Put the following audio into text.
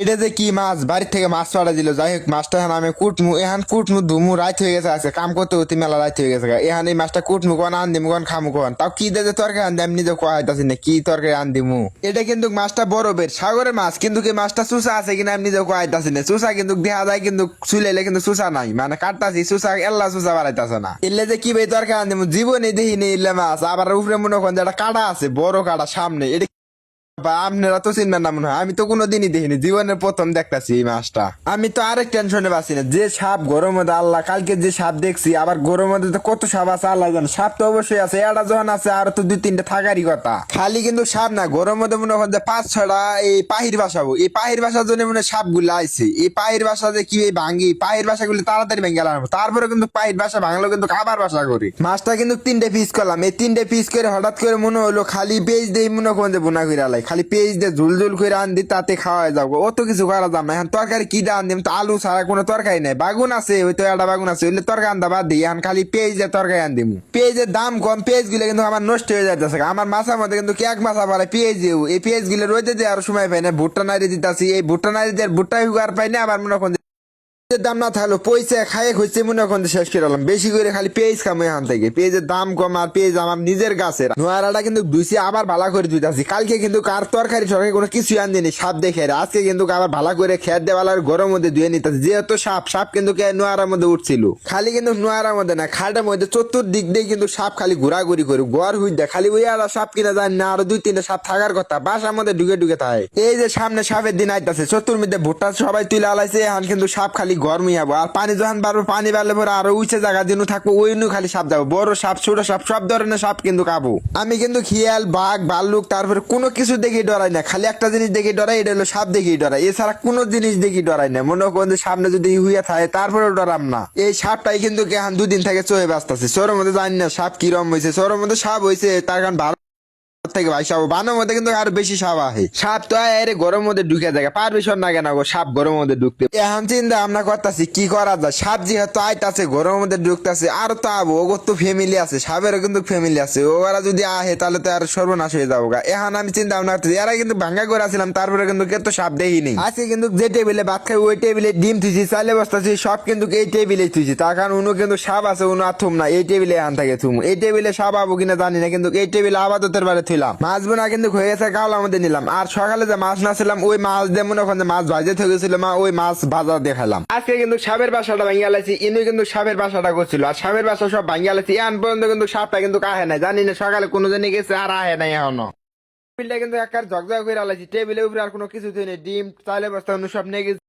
এটা যে কি মাছ বাড়ির থেকে মাছ পাড়া দিল, যাই হোক মাছটা এখন আমি কুটমু, এখন কুটমু ধুমু, রাত হয়ে গেছে, আছে কাম করতে করতে মেলা রাত হয়ে গেছে। এখন এই মাছটা কুটমু কোন আন দিমু কোন খামু কোন, তাও কি দিয়ে যে তরকারি আন দিই আমি নিজে কোয়াইতাছি না কি তরকারি আন দিমু। এটা কিন্তু মাছটা বরফের সাগরের মাছ, কিন্তু কি মাছটা চুষা আছে কিনা আমি নিজে কোয়াইতাছি না। চুষা কিন্তু দেখা যায়, কিন্তু চুলেলে কিন্তু চুষা নাই, মানে কাটতাছি চুষা এল্লা চুষা বাড়াইতাছে না। এলে যে কি ভাই তরকারি আন দিমু জীবনে দেখিনি ইল্লে মাছ, আবার উপরে মনে করেন যে একটা কাটা আছে, বড় কাটা সামনে। এটা আপনারা তো চিনবেন না মনে হয়, আমি তো কোনোদিনই দেখিনি, জীবনের প্রথম দেখতাছি এই মাছটা। আমি তো আরেক টেনশনে বাঁচি না, যে সাপ গরম মধ্যে আল্লাহ, কালকে যে সাপ দেখছি, আবার গরম মধ্যে তো কত সাপ আছে আল্লাহ জানে। সাপ তো অবশ্যই আছে, এটা যখন আছে আর তো দুই তিনটা থাকারই কথা। খালি কিন্তু সাপ না, গরম মধ্যে মনে করেন যে 5-6টা এই পাহির বাসাবো, এই পাহির বাসার জন্য মনে সাপ গুলো আইছে। এই পাহির বাসা যে কি ভাঙ্গি, পাহির বাসা গুলো তাড়াতাড়ি ভেঙে গেলাম, তারপরে কিন্তু পাহির বাসা ভাঙলো কিন্তু আবার বাসা করি। মাছটা কিন্তু 3টে পিস করলাম, এই 3টে পিস করে হঠাৎ করে মনে হলো খালি পেঁয়াজ দিয়ে মনে করেন যে বোনা করে আলাই, খালি পেঁয়াজ দিয়ে ঝুল ঝুল করে আন দি, তাতে খাওয়া যাবো, অত কিছু করা যাবে না। এখন তরকারি কি দিয়ে আন দিম, তো আলু ছাড়া কোনো তরকারি নেই। বাগুন আছে, হয়তো একটা বাগুন আছে, ওইলে তরকারি আনতে বাদ দিই, এখন খালি পেঁয়াজ দিয়ে তরকারি আন দিমু। পেঁয়াজের দাম কম, পেঁয়াজ গুলো কিন্তু আমার নষ্ট হয়ে যাইতেছে। আমার মাছের মধ্যে কিন্তু এক মাছা পরে পেঁয়াজ দিও, এই পেঁয়াজ গুলো রোদে দিয়ে আর সময় পাই না। ভুট্টা নাড়ি দিতেছি, এই ভুট্টা নাড়ি দিয়ে ভুট্টা আর পাই না। আবার মনে করেন দাম না থাকলো পয়সা খাইয়ে খুঁজছে মনে করেন শেষ করে এলাম, বেশি করে খালি পেঁয়াজ খামো এখান থেকে। পেঁয়াজের দাম কম, আর পেঁয়াজ আমার নিজের গাছের নোয়ারাটা কিন্তু ধুইছি, আবার ভালো করে ধুইতাছি। কালকে কিন্তু কার তরকারি সরকারি কোনো কিছু আনদিনি, সাপ দেখে আজকে কিন্তু আবার ভালো করে খেত দেওয়ালার গরম মধ্যে ধুয়ে নিতেছি, যেহেতু সাপ সাপ কিন্তু নোয়ারার মধ্যে উঠছিল। খালি কিন্তু নোয়ারার মধ্যে না, খাটের মধ্যে চতুর্দিক দিয়ে কিন্তু সাপ খালি ঘোরাঘুরি করে গড় হুই দেয়। খালি ওই আর সাপ কিনা জানি না, আরো 2-3টা সাপ থাকার কথা, বাসার মধ্যে ঢুকে ঢুকে থাকে। এই যে সামনে সাপের দিন আইতাছে, চতুর মধ্যে ভুট্টা সবাই তুলে আলাইছে, এখন কিন্তু সাপ খালি গরমই হবো। আর পানি যখন বাড়বো, পানি বাড়লে পরে আরো উঁচে জায়গা দিন থাকবো, ওই নু খালি সাপ যাবো, বড় সাপ ছোট সাপ সব ধরনের সাপ কিন্তু খাবো। আমি কিন্তু শিয়াল বাঘ ভাল্লুক তারপরে কোনো কিছু দেখে ডরাই না, খালি একটা জিনিস দেখে ডরাই, এটা হলো সাপ দেখেই ডরাই, এছাড়া কোনো জিনিস দেখি ডরাই না। মনে করেন যে সামনে যদি হুইয়া থাকে তারপরেও ডরাম না। এই সাপটাই কিন্তু এখন 2 দিন থেকে চয়ে ব্যস্ত আছে। চোরের মধ্যে জানি না সাপ কিরম হয়েছে, চোরের মধ্যে সাপ হয়েছে তার কারণ থেকে ভাই সাপ বানের মধ্যে কিন্তু আরো বেশি সাপ আহে। সাপ তো আরে গরম মধ্যে ঢুকে যায়, পারমিশন না কেন গো সাপ গরম মধ্যে ঢুকতে। এখন চিন্তা আমরা করতেছি কি করা যায়, সাপ যেহেতু আইতাছে গরম মধ্যে ঢুকতেছে, আর তো আবো ওগর তো ফ্যামিলি আছে, সাপেরও কিন্তু ফ্যামিলি আছে, ওরা যদি আহে তাহলে তো আর সর্বনাশ হয়ে যাবো গা। এখন আমি চিন্তা ভাবনা করতেছি, এরা কিন্তু ভাঙ্গা করে আসছিলাম, তারপরে কিন্তু কেউ তো সাপ দেখিনি। আজকে কিন্তু যে টেবিলে ভাত খাই ওই টেবিলে ডিম থুইছি, চাইলে বসতেছি, সব কিন্তু এই টেবিলে থুইছি, তার কারণ উনো কিন্তু সাপ আছে, উনো আর থুম না, এই টেবিলে আন থাকে থুম। এই টেবিলে সাপ আবো কিনা জানি না, কিন্তু এই টেবিলে আবাদতের বারে থইলাম। মাছ বোনা কিন্তু হয়ে গেছে, কাউলার মধ্যে নিলাম। আর সকালে যে মাছ না ছিলাম, ওই মাছ দিয়ে মনে করেন মাছ ভাজে থেকে গেছিল মা, ওই মাছ ভাজা দেখালাম। আজকে কিন্তু সাপের বাসাটা ভাঙিয়ে আলাইছি, ইনু কিন্তু সাপের বাসাটা করছিল, আর সাপের বাসা সব ভাঙিয়ে আলাইছি। এখন পর্যন্ত কিন্তু সাপটা কিন্তু আহে নাই, জানি না সকালে কোনো জনে গেছে আর আহে নাই এখনো। টেবিলটা কিন্তু একার ঝকঝক করে আলাইছি, টেবিলের উপরে আর কোনো কিছু নেই, ডিম চাইলে বস্তা সব নিয়ে গেছে।